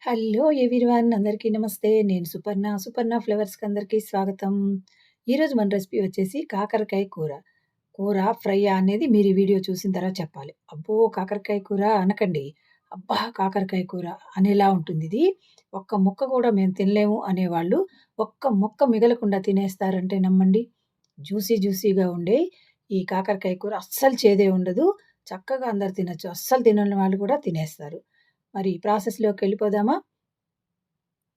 Hello everyone అందరికీ నమస్తే. నేను సుపర్ణ. సుపర్ణ ఫ్లేవర్స్‌కి అందరికీ స్వాగతం. ఈరోజు మన రెసిపీ వచ్చేసి కాకరకాయ కూర. కూర ఫ్రైయా అనేది మీరు ఈ వీడియో చూసిన తర్వాత చెప్పాలి. అబ్బో! కాకరకాయ కూర అనకండి. అబ్బా! కాకరకాయ కూర అనేలా ఉంటుందిది. ఒక్క ముక్క కూడా మేము తినలేము అనేవాళ్ళు ఒక్క ముక్క మిగలకుండా తినేస్తారంటే నమ్మండి. జ్యూసీగా ఉండే ఈ కాకరకాయ కూర అస్సలు చేదే ఉండదు. చక్కగా అందరూ తినొచ్చు. అస్సలు తినని వాళ్ళు కూడా తినేస్తారు. మరి ప్రాసెస్‌లోకెళ్ళిపోదామా?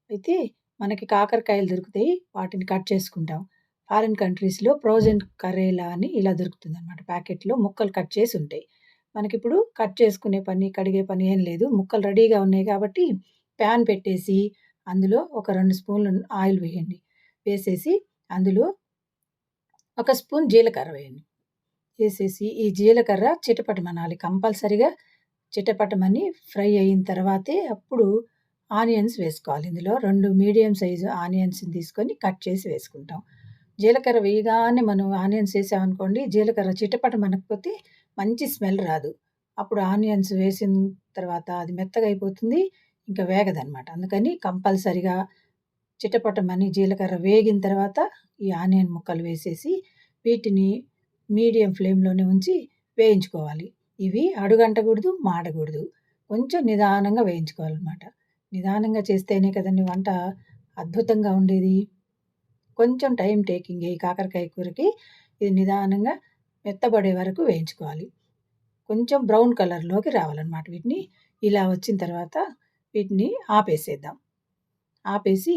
అయితే మనకి కాకరకాయలు దొరుకుతాయి. వాటిని కట్ చేసుకుంటాం. ఫారిన్ కంట్రీస్‌లో ఫ్రోజెన్ కరేలా అని ఇలా దొరుకుతుందనమాట. ప్యాకెట్‌లో ముక్కలు కట్ చేసి ఉంటాయి. మనకిప్పుడు కట్ చేసుకునే పని, కడిగే పని ఏం లేదు. ముక్కలు రెడీగా ఉన్నాయి కాబట్టి ప్యాన్ పెట్టేసి అందులో ఒక 2 స్పూన్లు ఆయిల్ వేయండి. వేసేసి అందులో ఒక స్పూన్ జీలకర్ర వేయండి. వేసేసి ఈ జీలకర్ర చిటపటమనాలి. కంపల్సరీగా చిటపటమని ఫ్రై అయిన తర్వాతే అప్పుడు ఆనియన్స్ వేసుకోవాలి. ఇందులో 2 మీడియం సైజు ఆనియన్స్‌ని తీసుకొని కట్ చేసి వేసుకుంటాం. జీలకర్ర వేయగానే మనం ఆనియన్స్ ఏసామనుకోండి, జీలకర్ర చిటపటమనకపోతే మంచి స్మెల్ రాదు. అప్పుడు ఆనియన్స్ వేసిన తర్వాత అది మెత్తగా అయిపోతుంది. ఇంకా వేగదనమాట. అందుకని కంపల్సరీగా చిటపటమని జీలకర్ర వేగిన తర్వాత ఈ ఆనియన్ ముక్కలు వేసేసి వీటిని మీడియం ఫ్లేమ్‌లోనే ఉంచి వేయించుకోవాలి. ఇవి అడుగంటకూడదు, మాడకూడదు. కొంచెం నిదానంగా వేయించుకోవాలనమాట. నిదానంగా చేస్తేనే కదండీ వంట అద్భుతంగా ఉండేది. కొంచెం టైమ్ టేకింగే ఈ కాకరకాయ కూరకి. ఇది నిదానంగా మెత్తబడే వరకు వేయించుకోవాలి. కొంచెం బ్రౌన్ కలర్‌లోకి రావాలనమాట వీటిని. ఇలా వచ్చిన తర్వాత వీటిని ఆపేసేద్దాం. ఆపేసి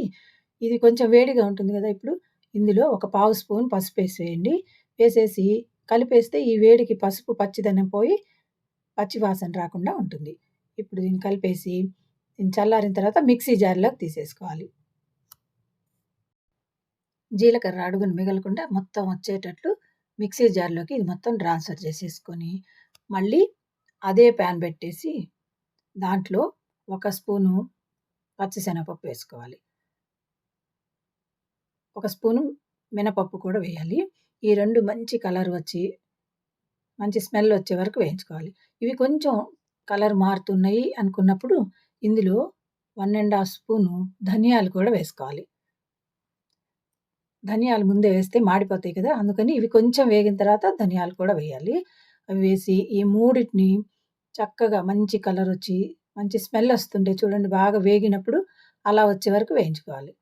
ఇది కొంచెం వేడిగా ఉంటుంది గదా! ఇప్పుడు ఇందులో ఒక పావు స్పూన్ పసుపేసేయండి. వేసేసి కలిపేస్తే ఈ వేడికి పసుపు పచ్చిదనం పోయి పచ్చి వాసన రాకుండా ఉంటుంది. ఇప్పుడు దీన్ని కలిపేసి దీన్ని చల్లారిన తర్వాత మిక్సీ జార్‌లోకి తీసేసుకోవాలి. జీలకర్ర అడుగున మిగలకుండా మొత్తం వచ్చేటట్లు మిక్సీ జార్‌లోకి ఇది మొత్తం ట్రాన్స్‌ఫర్ చేసేసుకొని, మళ్ళీ అదే ప్యాన్ పెట్టేసి దాంట్లో ఒక స్పూను పచ్చిశనగపప్పు వేసుకోవాలి. ఒక స్పూను మినపప్పు కూడా వేయాలి. ఈ 2 మంచి కలర్ వచ్చి, మంచి స్మెల్ వచ్చే వరకు వేయించుకోవాలి. ఇవి కొంచెం కలర్ మారుతున్నాయి అనుకున్నప్పుడు ఇందులో 1 ½ స్పూను ధనియాలు కూడా వేసుకోవాలి. ధనియాలు ముందే వేస్తే మాడిపోతాయి కదా! అందుకని ఇవి కొంచెం వేగిన తర్వాత ధనియాలు కూడా వేయాలి. అవి వేసి ఈ మూడిటిని చక్కగా మంచి కలరొచ్చి, మంచి స్మెల్ వస్తుంటే చూడండి బాగా వేగినప్పుడు అలా వచ్చే వరకు వేయించుకోవాలి.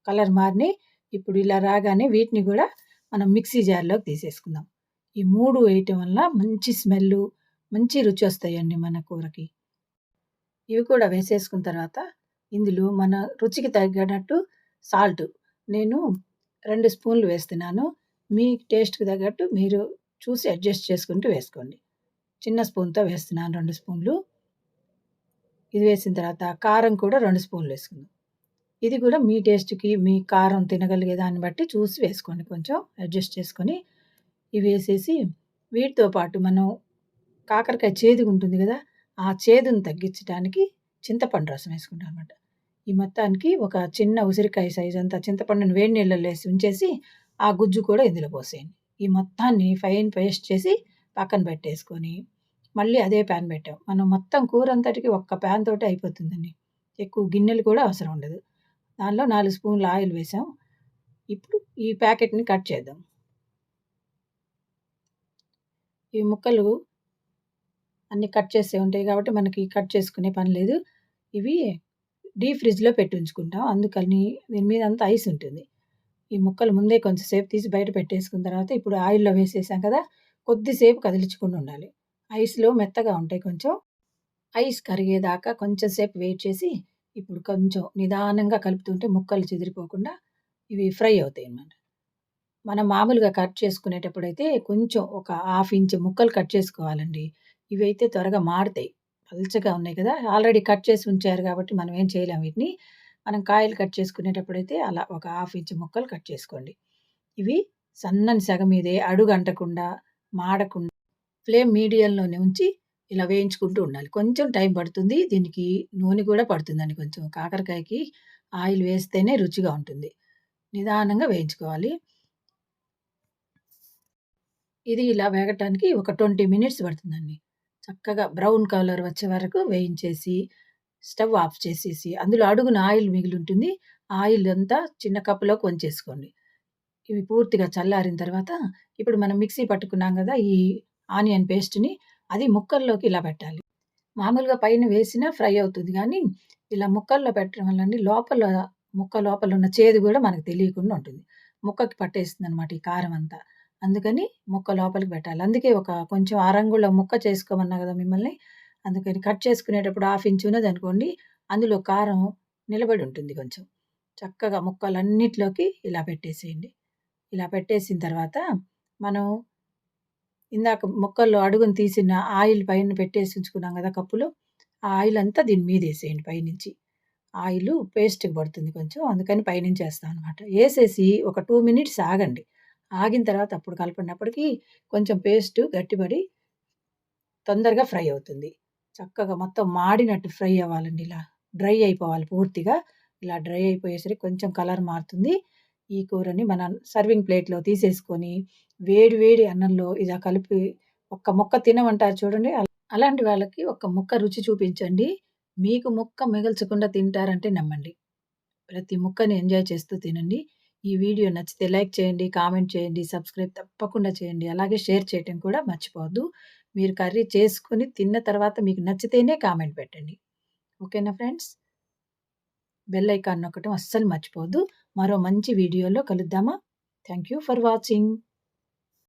కలర్ మారినియి. ఇప్పుడు ఇలా రాగానే వీటిని గూడా మనం మిక్సీ జార్‌లోకి తీసేసుకుందాం. ఈ 3 వేయటం వల్ల మంచి స్మెల్లు, మంచి రుచొస్తాయండి మన కూరకి. ఇవి కూడా వేసేసుకున్న తర్వాత ఇందులో మన రుచికి తగ్గనట్టు సాల్ట్ నేను 2 స్పూన్లు వేస్తున్నాను. మీ టేస్ట్‌కి తగ్గట్టు మీరు చూసి అడ్జస్ట్ చేసుకుంటూ వేసుకోండి. చిన్న స్పూన్‌తో వేస్తున్నాను 2 స్పూన్లు. ఇది వేసిన తర్వాత కారం కూడా 2 స్పూన్లు వేసుకుందాం. ఇది కూడా మీ టేస్ట్‌కి, మీ కారం తినగలిగే దాన్ని బట్టి చూసి వేసుకోండి కొంచెం అడ్జస్ట్ చేసుకొని. ఇవి వేసేసి వీటితో పాటు మనం కాకరకాయ చేదుగుంటుంది గదా! ఆ చేదుని తగ్గించడానికి చింతపండు రసం వేసుకుంటాం అనమాట. ఈ మొత్తానికి ఒక చిన్న ఉసిరికాయ సైజంతా చింతపండుని వేడి నీళ్ళల్లో ఏసి ఉంచేసి, ఆ గుజ్జు కూడా ఇందులో పోసేయండి. ఈ మొత్తాన్ని ఫైన్ పేస్ట్ చేసి పక్కన పెట్టేసుకొని, మళ్ళీ అదే ప్యాన్ పెట్టాం. మనం మొత్తం కూరంతటికి ఒక్క ప్యాన్ తోటే అయిపోతుందండి. ఎక్కువ గిన్నెలు కూడా అవసరం ఉండదు. దానిలో 4 స్పూన్ల ఆయిల్ వేసాం. ఇప్పుడు ఈ ప్యాకెట్‌ని కట్ చేద్దాం. ఈ ముక్కలు అన్నీ కట్ చేసేవి ఉంటాయి కాబట్టి మనకి కట్ చేసుకునే పని లేదు. ఇవి డీప్ ఫ్రిడ్జ్‌లో పెట్టుంచుకుంటాం. అందుకని దీని మీద అంతా ఐస్ ఉంటుంది. ఈ ముక్కలు ముందే కొంచెం సేపు తీసి బయట పెట్టేసుకున్న తర్వాత ఇప్పుడు ఆయిల్‌లో వేసేసాం కదా! కొద్దిసేపు కదిలించకుండా ఉండాలి. ఐస్‌లో మెత్తగా ఉంటాయి కొంచెం. ఐస్ కరిగేదాకా కొంచెం సేపు వెయిట్ చేసి, ఇప్పుడు కొంచెం నిదానంగా కలుపుతుంటే ముక్కలు చెదిరిపోకుండా ఇవి ఫ్రై అవుతాయన్నమాట. మనం మామూలుగా కట్ చేసుకునేటప్పుడైతే కొంచెం ఒక హాఫ్ ఇంచ్ ముక్కలు కట్ చేసుకోవాలండి. ఇవైతే త్వరగా మాడతాయి. పల్చగా ఉన్నాయి కదా! ఆల్రెడీ కట్ చేసి ఉంచారు కాబట్టి మనం ఏం చేయలేం వీటిని. మనం కాయలు కట్ చేసుకునేటప్పుడైతే అలా ఒక హాఫ్ ఇంచ్ ముక్కలు కట్ చేసుకోండి. ఇవి సన్నని సెగ మీదే అడుగంటకుండా, మాడకుండా ఫ్లేమ్ మీడియంలోనే ఉంచి ఇలా వేయించుకుంటూ ఉండాలి. కొంచెం టైం పడుతుంది. దీనికి నూనె కూడా పడుతుందండి కొంచెం. కాకరకాయకి ఆయిల్ వేస్తేనే రుచిగా ఉంటుంది. నిదానంగా వేయించుకోవాలి. ఇది ఇలా వేగటానికి ఒక 20 మినిట్స్ పడుతుందండి. చక్కగా బ్రౌన్ కలర్ వచ్చే వరకు వేయించేసి, స్టవ్ ఆఫ్ చేసేసి అందులో అడుగున ఆయిల్ మిగిలుంటుంది. ఆ ఆయిల్ అంతా చిన్న కప్పులోకి వంచేసుకోండి. ఇవి పూర్తిగా చల్లారిన తర్వాత ఇప్పుడు మనం మిక్సీ పట్టుకున్నాం గదా! ఈ ఆనియన్ పేస్ట్‌ని అది ముక్కల్లోకి ఇలా పెట్టాలి. మామూలుగా పైన వేసినా ఫ్రై అవుతుంది గానీ, ఇలా ముక్కల్లో పెట్టడం వల్లండి ముక్క లోపల ఉన్న చేదు గూడా మనకు తెలియకుండా ఉంటుంది. ముక్కకి పట్టేస్తుందనమాట ఈ కారం అంతా. అందుకని ముక్క లోపలికి పెట్టాలి. అందుకే ఒక కొంచెం అరంగుళం ముక్క చేసుకోమన్నా గదా మిమ్మల్ని. అందుకని కట్ చేసుకునేటప్పుడు హాఫ్ ఇంచ్ ఉన్నదనుకోండి, అందులో కారం నిలబడి ఉంటుంది కొంచెం. చక్కగా ముక్కలన్నిట్లోకి ఇలా పెట్టేసేయండి. ఇలా పెట్టేసిన తర్వాత మనం ఇందాక ముక్కల్లో అడుగున తీసిన ఆయిల్ పైన పెట్టేసి ఉంచుకున్నాం గదా కప్పులో, ఆ ఆయిల్ అంతా దీని మీదేసేయండి పైనుంచి. ఆయిలు పేస్ట్‌కి పడుతుంది కొంచెం. అందుకని పైనుంచి ఏస్తామనమాట. ఏసేసి ఒక 2 మినిట్స్ ఆగండి. ఆగిన తర్వాత అప్పుడు కలపండి. అప్పటికి కొంచెం పేస్టు గట్టిబడి తొందరగా ఫ్రై అవుతుంది. చక్కగా మొత్తం మాడినట్టు ఫ్రై అవ్వాలండి ఇలా. డ్రై అయిపోవాలి పూర్తిగా. ఇలా డ్రై అయిపోయేసరికి కొంచెం కలర్ మారుతుంది. ఈ కూరని మనం సర్వింగ్ ప్లేట్‌లో తీసేసుకొని, వేడి వేడి అన్నంలో ఇలా కలిపి ఒక్క ముక్క తినమంటారు చూడండి. అలాంటి వాళ్ళకి ఒక్క ముక్క రుచి చూపించండి. మీకు ముక్క మిగల్చకుండా తింటారంటే నమ్మండి. ప్రతి ముక్కని ఎంజాయ్ చేస్తూ తినండి. ఈ వీడియో నచ్చితే లైక్ చేయండి, కామెంట్ చేయండి, సబ్స్క్రైబ్ తప్పకుండా చేయండి. అలాగే షేర్ చేయటం కూడా మర్చిపోవద్దు. మీరు కర్రీ చేసుకొని తిన్న తర్వాత మీకు నచ్చితేనే కామెంట్ పెట్టండి. ఓకేనా ఫ్రెండ్స్? బెల్ ఐకాన్ నొక్కటం అస్సలు మర్చిపోవద్దు. మరో మంచి వీడియోలో కలుద్దామా? Thank you for watching.